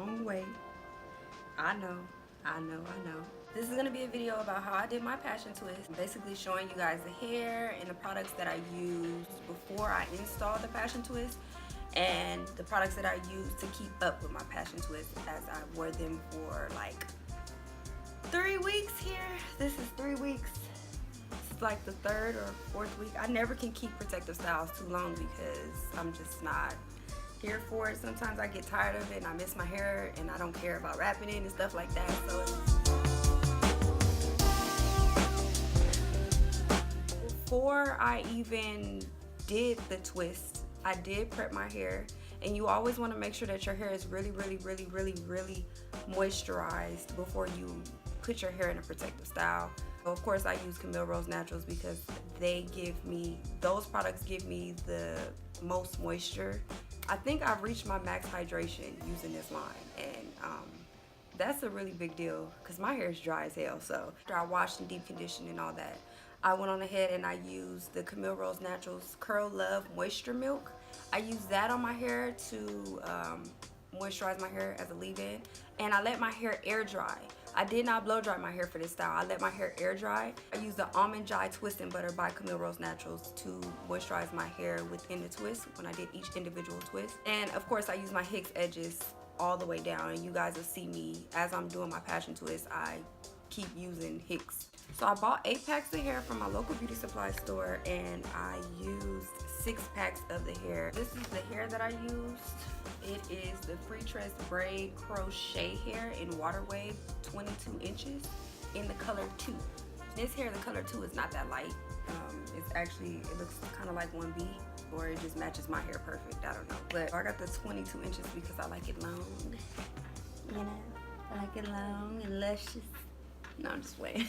wrong way. I know. This is gonna be a video about how I did my passion twist, basically showing you guys the hair and the products that I used before I installed the passion twist, and the products that I used to keep up with my passion twist as I wore them for like 3 weeks here. This is 3 weeks. This is like the 3rd or 4th week. I never can keep protective styles too long because I'm just not here for it. Sometimes I get tired of it and I miss my hair and I don't care about wrapping it and stuff like that. So before I even did the twist, I did prep my hair, and you always want to make sure that your hair is really moisturized before you put your hair in a protective style. So of course I use Camille Rose Naturals because those products give me the most moisture. I think I've reached my max hydration using this line, and that's a really big deal because my hair is dry as hell. So after I washed and deep conditioned and all that, I went on ahead and I used the Camille Rose Naturals Curl Love Moisture Milk. I used that on my hair to moisturize my hair as a leave-in, and I let my hair air dry. I did not blow dry my hair for this style. I let my hair air dry. I used the Almond Twist and Butter by Camille Rose Naturals to moisturize my hair within the twist when I did each individual twist. And of course I use my Hicks Edges all the way down, and you guys will see me as I'm doing my passion twist, I keep using Hicks. So I bought 8 packs of hair from my local beauty supply store, and I used 6 packs of the hair. This is the hair that I used. It is the FreeTress Braid Crochet hair in Water Wave 22 inches in the color 2. This hair, the color 2, is not that light. It looks kind of like 1B, or it just matches my hair perfect. I don't know. But I got the 22 inches because I like it long. You know, I like it long and luscious. No, I'm just playing.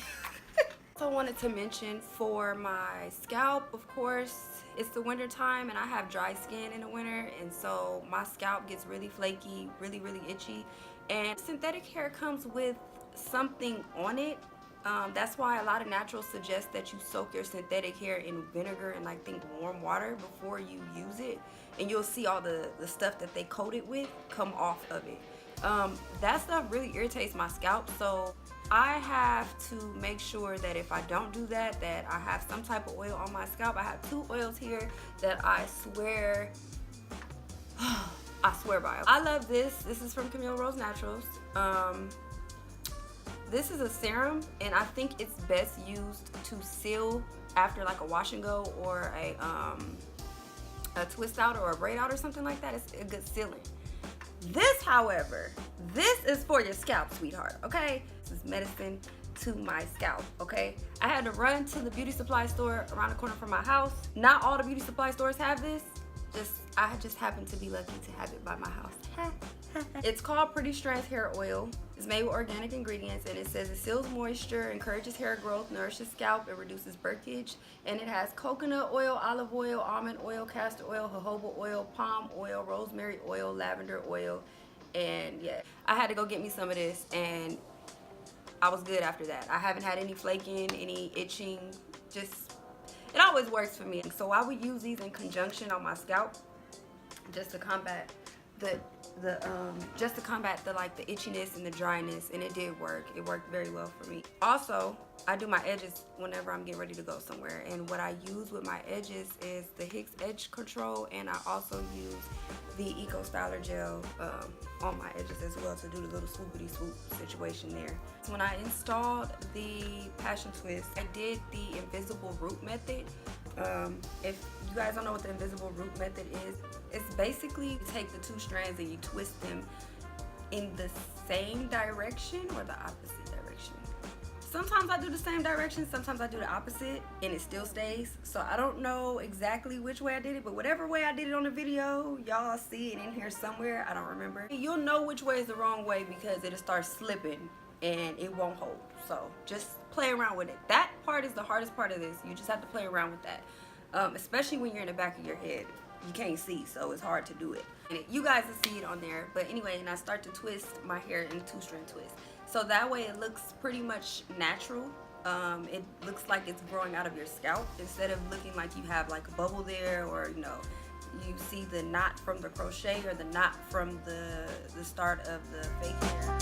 I wanted to mention for my scalp, of course, it's the winter time and I have dry skin in the winter, and so my scalp gets really flaky, really itchy, and synthetic hair comes with something on it. That's why a lot of naturals suggest that you soak your synthetic hair in vinegar and warm water before you use it, and you'll see all the stuff that they coat it with come off of it. That stuff really irritates my scalp, so I have to make sure that if I don't do that, that I have some type of oil on my scalp. I have 2 oils here that I swear by. I love this. This is from Camille Rose Naturals. This is a serum, and I think it's best used to seal after like a wash and go or a twist out or a braid out or something like that. It's a good sealing. This, however, this is for your scalp, sweetheart, okay? This is medicine to my scalp, okay? I had to run to the beauty supply store around the corner from my house. Not all the beauty supply stores have this. I just happen to be lucky to have it by my house. It's called Pretty Strands Hair Oil. It's made with organic ingredients, and it says it seals moisture, encourages hair growth, nourishes scalp, and reduces breakage. And it has coconut oil, olive oil, almond oil, castor oil, jojoba oil, palm oil, rosemary oil, lavender oil, and yeah. I had to go get me some of this, and I was good after that. I haven't had any flaking, any itching, it always works for me. So I would use these in conjunction on my scalp just to combat the itchiness and the dryness, and it did work. It worked very well for me. Also, I do my edges whenever I'm getting ready to go somewhere, and what I use with my edges is the Hicks Edge Control, and I also use the Eco Styler Gel on my edges as well to do the little swoopity swoop situation there. So when I installed the passion twist, I did the invisible root method. If you guys don't know what the invisible root method is, it's basically you take the 2 strands and you twist them in the same direction or the opposite direction. Sometimes I do the same direction, sometimes I do the opposite, and it still stays. So I don't know exactly which way I did it, but whatever way I did it on the video, y'all see it in here somewhere. I don't remember. You'll know which way is the wrong way because it'll start slipping and it won't hold. So just play around with it. That part is the hardest part of this. You just have to play around with that, especially when you're in the back of your head. You can't see, so it's hard to do it. And you guys will see it on there. But anyway, and I start to twist my hair in a 2-strand twist. So that way it looks pretty much natural. It looks like it's growing out of your scalp instead of looking like you have like a bubble there, or you see the knot from the crochet or the knot from the start of the fake hair.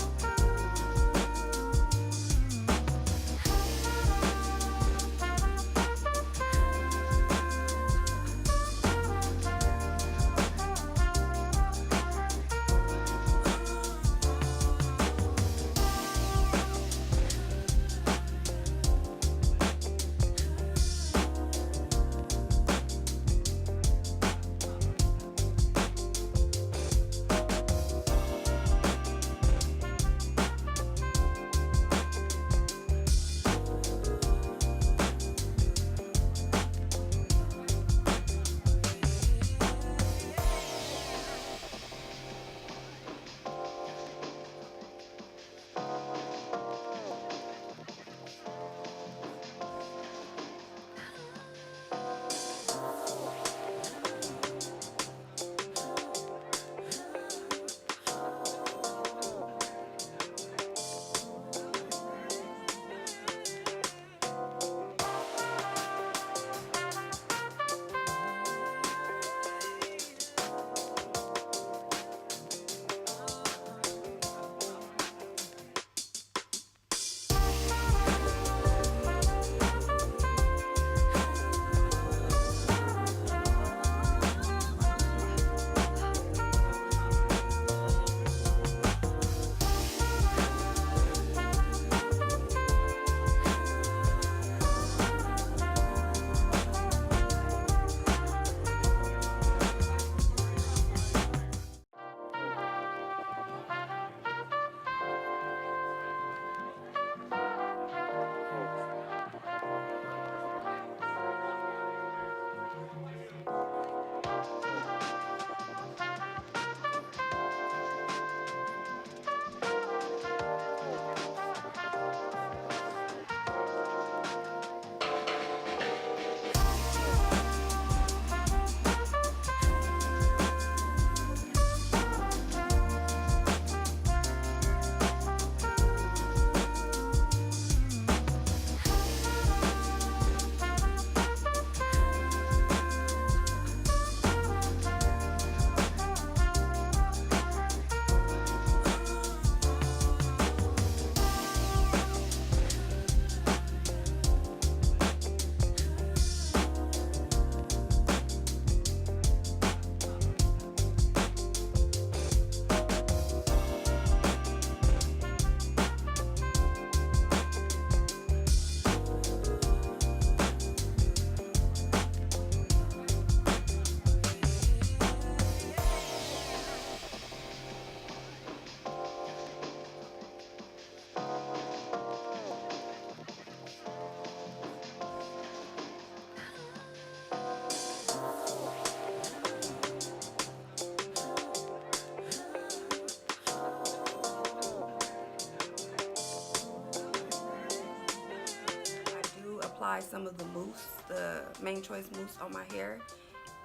Apply some of the mousse, the Main Choice mousse on my hair,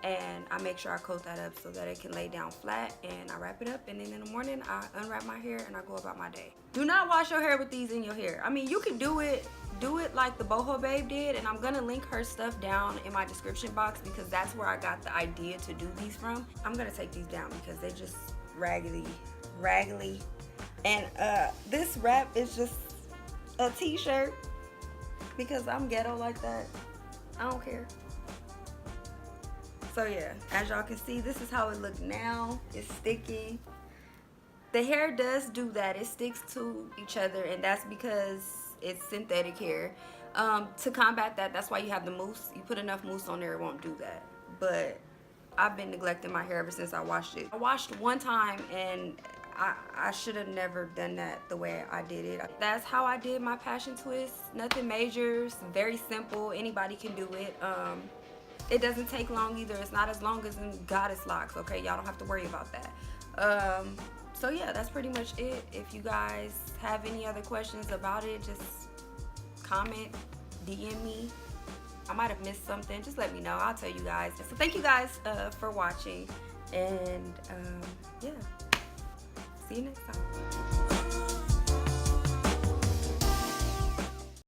and I make sure I coat that up so that it can lay down flat, and I wrap it up, and then in the morning I unwrap my hair and I go about my day. Do not wash your hair with these in your hair. I mean, you can do it like the boho babe did, and I'm gonna link her stuff down in my description box because that's where I got the idea to do these from. I'm gonna take these down because they're just raggedy, and this wrap is just a t-shirt because I'm ghetto like that. I don't care. So yeah, as y'all can see, this is how it looks now. It's sticky. The hair does do that. It sticks to each other, and that's because it's synthetic hair. To combat that, that's why you have the mousse. You put enough mousse on there, it won't do that. But I've been neglecting my hair ever since I washed it. I washed one time, and I should have never done that the way I did it. That's how I did my passion twist. Nothing major, very simple. Anybody can do it. It doesn't take long either. It's not as long as in Goddess locks, okay? Y'all don't have to worry about that. So yeah, that's pretty much it. If you guys have any other questions about it, just comment, DM me. I might have missed something. Just let me know. I'll tell you guys. So thank you guys for watching. And yeah. See you next time.